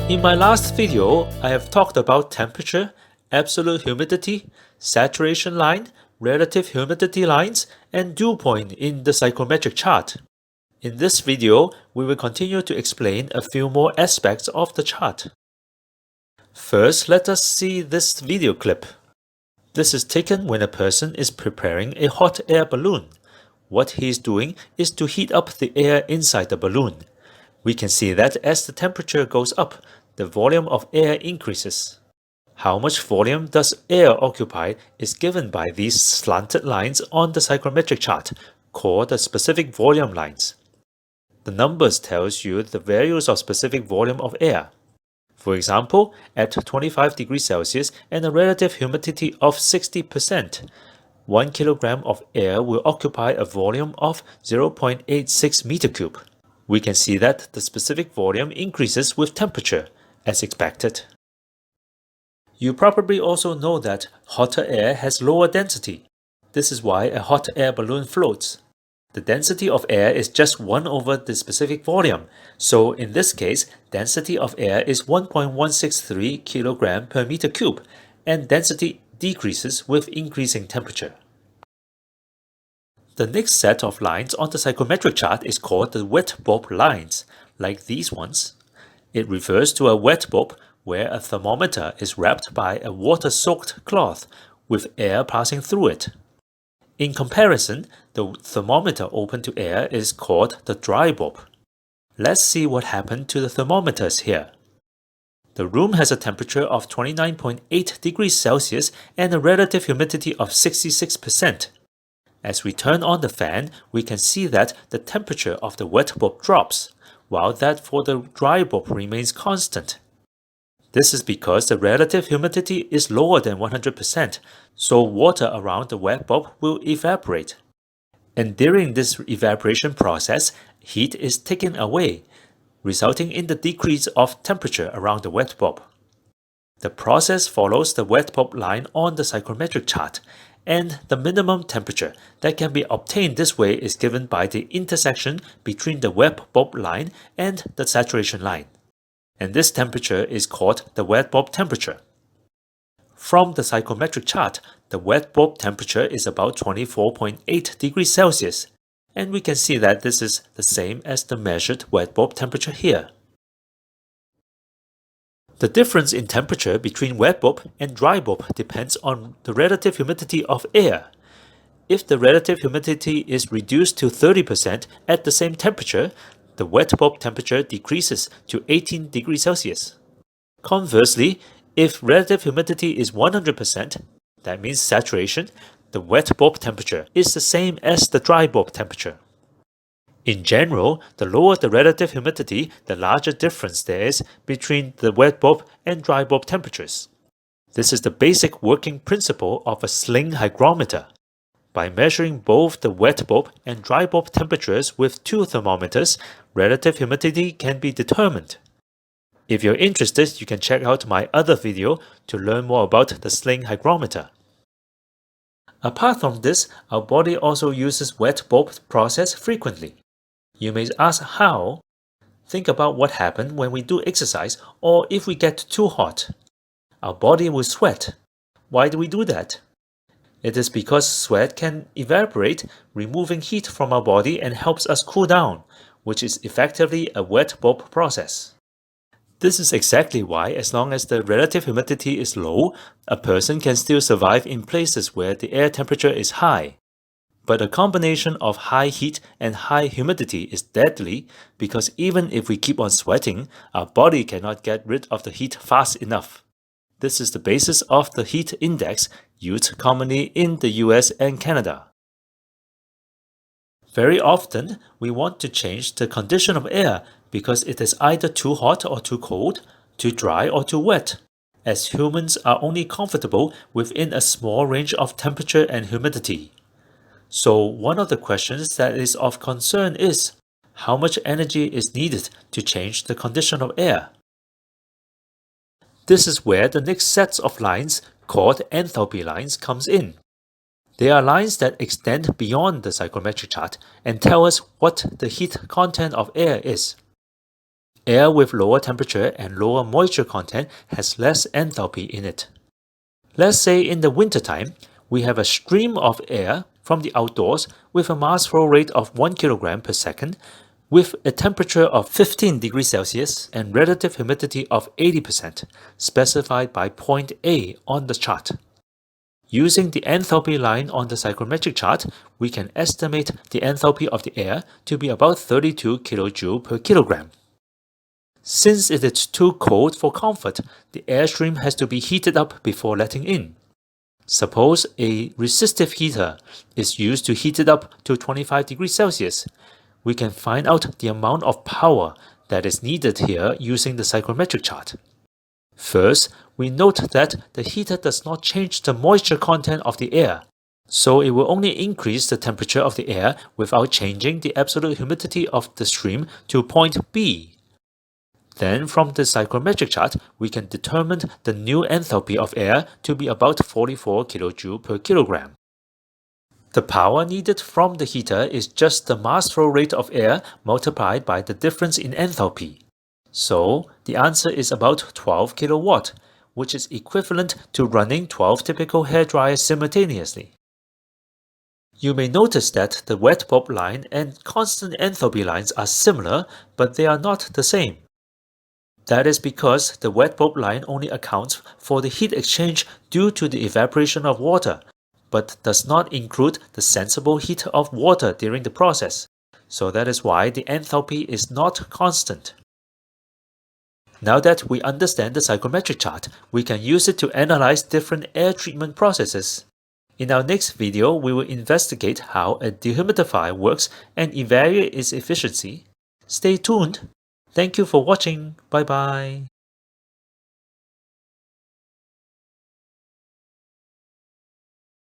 In my last video, I have talked about temperature, absolute humidity, saturation line, relative humidity lines, and dew point in the psychrometric chart. In this video, we will continue to explain a few more aspects of the chart. First, let us see this video clip. This is taken when a person is preparing a hot air balloon. What he is doing is to heat up the air inside the balloon. We can see that as the temperature goes up, the volume of air increases. How much volume does air occupy is given by these slanted lines on the psychrometric chart, called the specific volume lines. The numbers tells you the values of specific volume of air. For example, at 25 degrees Celsius and a relative humidity of 60%, 1 kilogram of air will occupy a volume of 0.86 meter cube. We can see that the specific volume increases with temperature, as expected. You probably also know that hotter air has lower density. This is why a hot air balloon floats. The density of air is just 1 over the specific volume, so in this case, density of air is 1.163 kg per meter cube, and density decreases with increasing temperature. The next set of lines on the psychrometric chart is called the wet bulb lines, like these ones. It refers to a wet bulb where a thermometer is wrapped by a water-soaked cloth with air passing through it. In comparison, the thermometer open to air is called the dry bulb. Let's see what happened to the thermometers here. The room has a temperature of 29.8 degrees Celsius and a relative humidity of 66%. As we turn on the fan, we can see that the temperature of the wet bulb drops, while that for the dry bulb remains constant. This is because the relative humidity is lower than 100%, so water around the wet bulb will evaporate. And during this evaporation process, heat is taken away, resulting in the decrease of temperature around the wet bulb. The process follows the wet bulb line on the psychrometric chart, and the minimum temperature that can be obtained this way is given by the intersection between the wet bulb line and the saturation line. And this temperature is called the wet bulb temperature. From the psychrometric chart, the wet bulb temperature is about 24.8 degrees Celsius, and we can see that this is the same as the measured wet bulb temperature here. The difference in temperature between wet bulb and dry bulb depends on the relative humidity of air. If the relative humidity is reduced to 30% at the same temperature, the wet bulb temperature decreases to 18 degrees Celsius. Conversely, if relative humidity is 100%, that means saturation, the wet bulb temperature is the same as the dry bulb temperature. In general, the lower the relative humidity, the larger difference there is between the wet bulb and dry bulb temperatures. This is the basic working principle of a sling hygrometer. By measuring both the wet bulb and dry bulb temperatures with two thermometers, relative humidity can be determined. If you're interested, you can check out my other video to learn more about the sling hygrometer. Apart from this, our body also uses wet bulb process frequently. You may ask how? Think about what happens when we do exercise or if we get too hot. Our body will sweat. Why do we do that? It is because sweat can evaporate, removing heat from our body and helps us cool down, which is effectively a wet bulb process. This is exactly why, as long as the relative humidity is low, a person can still survive in places where the air temperature is high. But a combination of high heat and high humidity is deadly because even if we keep on sweating, our body cannot get rid of the heat fast enough. This is the basis of the heat index used commonly in the US and Canada. Very often, we want to change the condition of air because it is either too hot or too cold, too dry or too wet, as humans are only comfortable within a small range of temperature and humidity. So one of the questions that is of concern is, how much energy is needed to change the condition of air? This is where the next sets of lines, called enthalpy lines, comes in. They are lines that extend beyond the psychrometric chart and tell us what the heat content of air is. Air with lower temperature and lower moisture content has less enthalpy in it. Let's say in the wintertime, we have a stream of air from the outdoors with a mass flow rate of 1 kg per second, with a temperature of 15 degrees Celsius and relative humidity of 80%, specified by point A on the chart. Using the enthalpy line on the psychrometric chart, we can estimate the enthalpy of the air to be about 32 kJ per kilogram. Since it is too cold for comfort, the airstream has to be heated up before letting in. Suppose a resistive heater is used to heat it up to 25 degrees Celsius. We can find out the amount of power that is needed here using the psychrometric chart. First, we note that the heater does not change the moisture content of the air, so it will only increase the temperature of the air without changing the absolute humidity of the stream to point B. Then from the psychrometric chart, we can determine the new enthalpy of air to be about 44 kJ per kilogram. The power needed from the heater is just the mass flow rate of air multiplied by the difference in enthalpy. So the answer is about 12 kilowatt, which is equivalent to running 12 typical hairdryers simultaneously. You may notice that the wet bulb line and constant enthalpy lines are similar, but they are not the same. That is because the wet bulb line only accounts for the heat exchange due to the evaporation of water, but does not include the sensible heat of water during the process. So that is why the enthalpy is not constant. Now that we understand the psychrometric chart, we can use it to analyze different air treatment processes. In our next video, we will investigate how a dehumidifier works and evaluate its efficiency. Stay tuned! Thank you for watching. Bye bye.